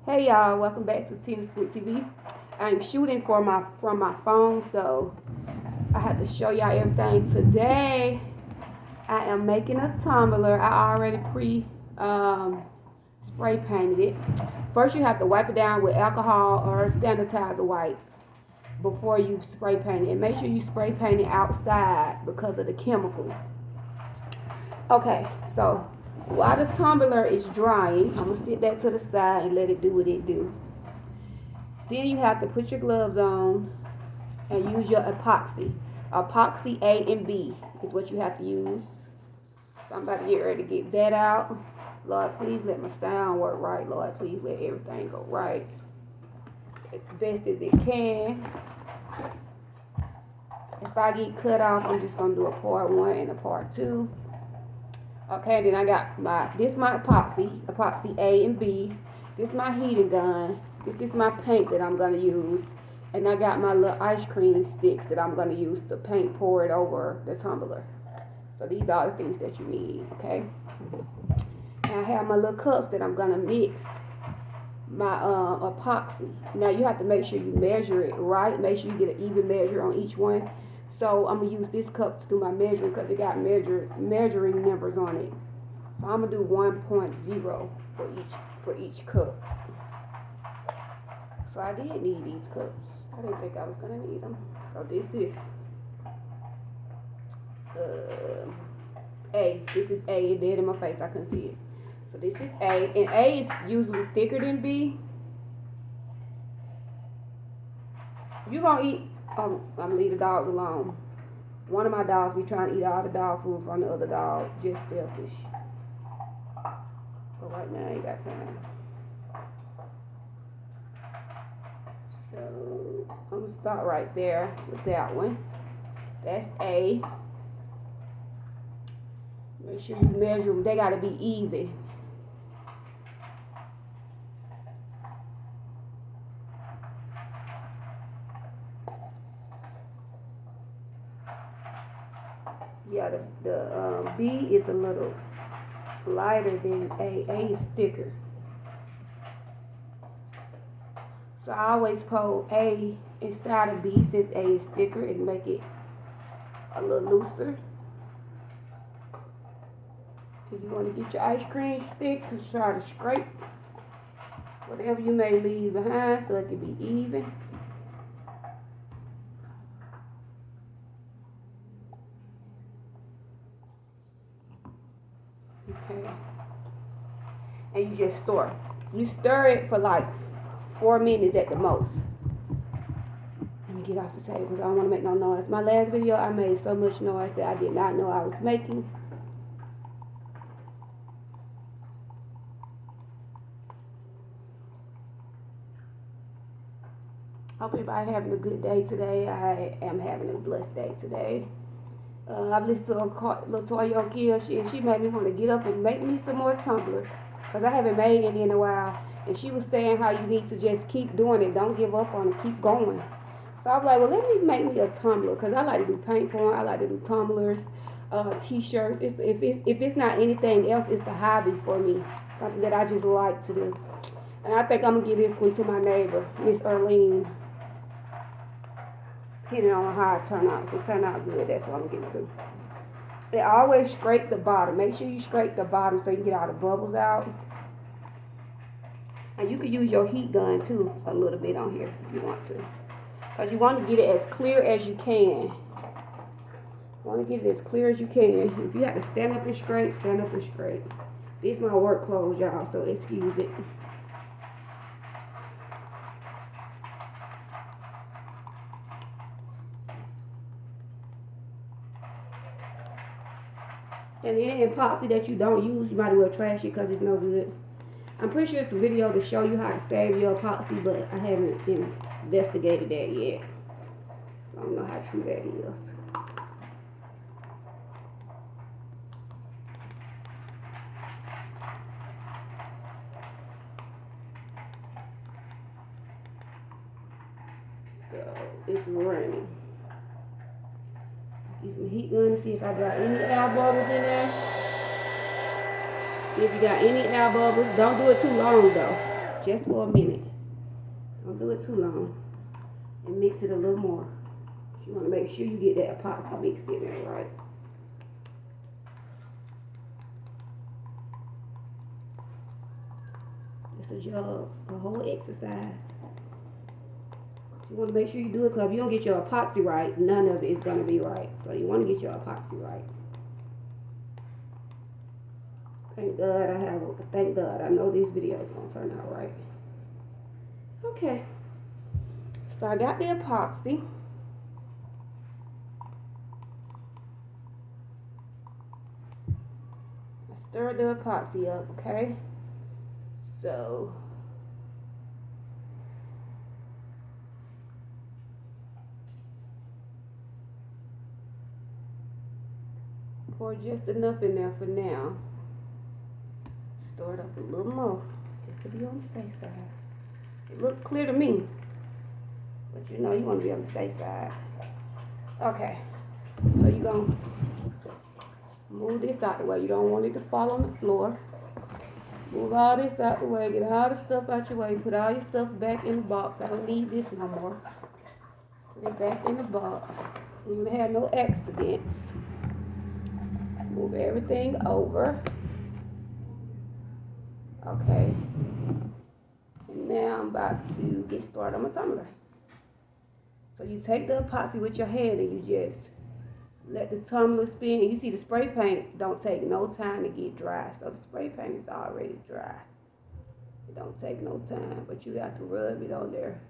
Hey y'all, welcome back to Tina Sweet TV. I'm shooting from my phone, so I have to show y'all everything. Today I am making a tumbler. I already spray painted it. First you have to wipe it down with alcohol or sanitizer wipe before you spray paint it. And make sure you spray paint it outside because of the chemicals. Okay, so while the tumbler is drying, I'm gonna sit that to the side and let it do what it do. Then you have to put your gloves on and use your epoxy. Epoxy A and B is what you have to use. So I'm about to get ready to get that out. Lord, please let my sound work right. Lord, please let everything go right as best as it can. If I get cut off, I'm just gonna do a part 1 and a part 2. Okay, then I got my epoxy A and B. This is my heating gun. This is my paint that I'm gonna use. And I got my little ice cream sticks that I'm gonna use to pour it over the tumbler. So these are the things that you need, okay? And I have my little cups that I'm gonna mix my epoxy. Now you have to make sure you measure it right. Make sure you get an even measure on each one. So I'm gonna use this cup to do my measuring because it got measuring numbers on it. So I'm gonna do 1.0 for each cup. So I did need these cups. I didn't think I was gonna need them. So this is A. This is A. It dead in my face. I couldn't see it. So this is A, and A is usually thicker than B. You gonna eat? I'm gonna leave the dogs alone. One of my dogs be trying to eat all the dog food from the other dog. Just selfish. But right now I ain't got time. So I'm gonna start right there with that one. That's A. Make sure you measure them. They gotta be even. Yeah, the B is a little lighter than A. A is thicker. So I always put A inside of B since A is thicker and make it a little looser. If you want to get your ice cream stick to try to scrape whatever you may leave behind so it can be even. Okay. And you just stir. You stir it for like 4 minutes at the most. Let me get off the table because I don't want to make no noise. My last video I made so much noise that I did not know I was making. Hope everybody having a good day today. I am having a blessed day today. I've listened to Latoya Gill. She made me want to get up and make me some more tumblers because I haven't made any in a while. And she was saying how you need to just keep doing it. Don't give up on it. Keep going. So I was like, well, let me make me a tumbler because I like to do paint porn. I like to do tumblers, t-shirts. If it's not anything else, it's a hobby for me. Something that I just like to do. And I think I'm going to give this one to my neighbor, Miss Erlene. Depending on how it turn out. If it turn out good, that's what I'm gonna give it to. And always scrape the bottom. Make sure you scrape the bottom so you can get all the bubbles out. And you can use your heat gun too a little bit on here if you want to. Because you want to get it as clear as you can. You want to get it as clear as you can. If you have to stand up and scrape, stand up and scrape. These my work clothes, y'all, so excuse it. And any epoxy that you don't use, you might as well trash it because it's no good. I'm pretty sure it's a video to show you how to save your epoxy, but I haven't investigated that yet. So I don't know how true that is. So it's running. Use my heat gun to see if I got any air bubbles in there. If you got any air bubbles, don't do it too long though. just for a minute. Don't do it too long. And mix it a little more. You want to make sure you get that epoxy mixed in there, right? This is your whole exercise. You want to make sure you do it, because if you don't get your epoxy right, none of it is going to be right. So you want to get your epoxy right. Thank God I know this video is going to turn out right. Okay. So I got the epoxy. I stirred the epoxy up, okay? So pour just enough in there for now. Stir it up a little more, just to be on the safe side. It looked clear to me, but you know you want to be on the safe side. Okay, so you're going to move this out the way. You don't want it to fall on the floor. Move all this out the way. Get all the stuff out your way. Put all your stuff back in the box. I don't need this no more. Put it back in the box. We don't have no accidents. Move everything over. Okay. And now I'm about to get started on my tumbler. So you take the epoxy with your hand and you just let the tumbler spin. And you see the spray paint don't take no time to get dry. So the spray paint is already dry. It don't take no time, but you got to rub it on there